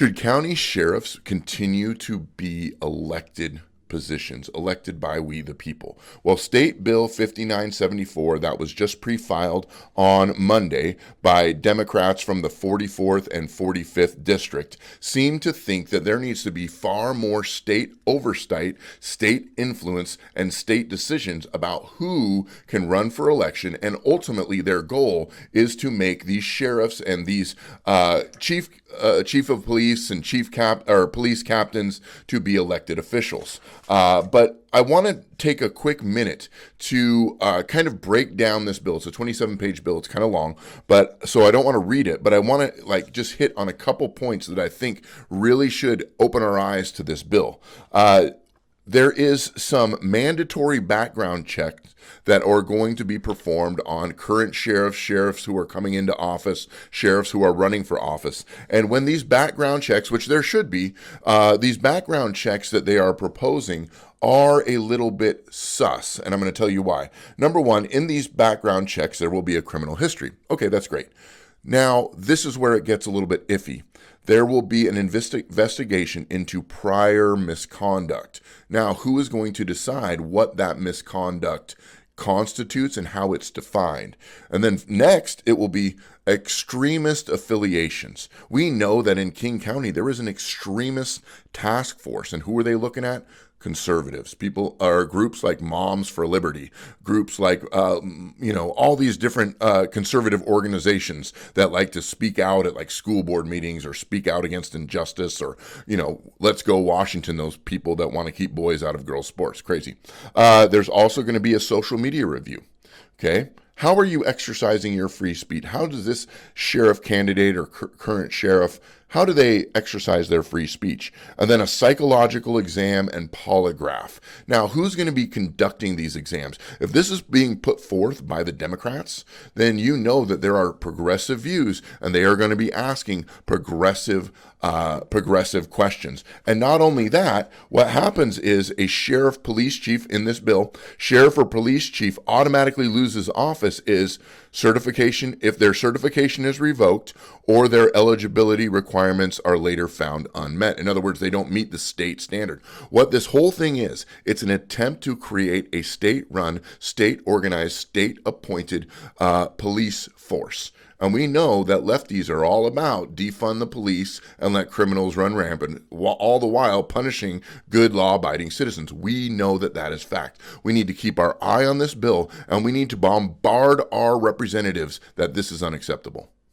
Should county sheriffs continue to be elected positions, elected by we the people? Well, State Bill 5974, that was just pre-filed on Monday by Democrats from the 44th and 45th district, seem to think that there needs to be far more state oversight, state influence, and state decisions about who can run for election. And ultimately, their goal is to make these sheriffs and these chief of police and police captains to be elected officials. But I want to take a quick minute to kind of break down this bill. It's a 27-page bill. It's kind of long, but so I don't want to read it. But I want to just hit on a couple points that I think really should open our eyes to this bill. There is some mandatory background checks that are going to be performed on current sheriffs who are coming into office, sheriffs who are running for office. And when these background checks, which there should be, these background checks that they are proposing are a little bit sus. And I'm going to tell you why. Number one, in these background checks, there will be a criminal history. Okay, that's great. Now, this is where it gets a little bit iffy. There will be an investigation into prior misconduct. Now, who is going to decide what that misconduct constitutes and how it's defined? And then next, it will be extremist affiliations. We know that in King County, there is an extremist task force. And who are they looking at? Conservatives. People are groups like Moms for Liberty, groups like, all these different conservative organizations that like to speak out at like school board meetings or speak out against injustice or, let's go Washington, those people that want to keep boys out of girls' sports. Crazy. There's also going to be a social media review. Okay. How are you exercising your free speech? How does this sheriff candidate or current sheriff, how do they exercise their free speech? And then a psychological exam and polygraph. Now, who's going to be conducting these exams? If this is being put forth by the Democrats, then you know that there are progressive views and they are going to be asking progressive questions. And not only that, what happens is a sheriff police chief in this bill, sheriff or police chief automatically loses office is certification if their certification is revoked or their eligibility requirements are later found unmet. In other words, they don't meet the state standard. What this whole thing is, it's an attempt to create a state-run, state-organized, state-appointed police force. And we know that lefties are all about defund the police and let criminals run rampant, all the while punishing good law-abiding citizens. We know that that is fact. We need to keep our eye on this bill, and we need to bombard our representatives that this is unacceptable.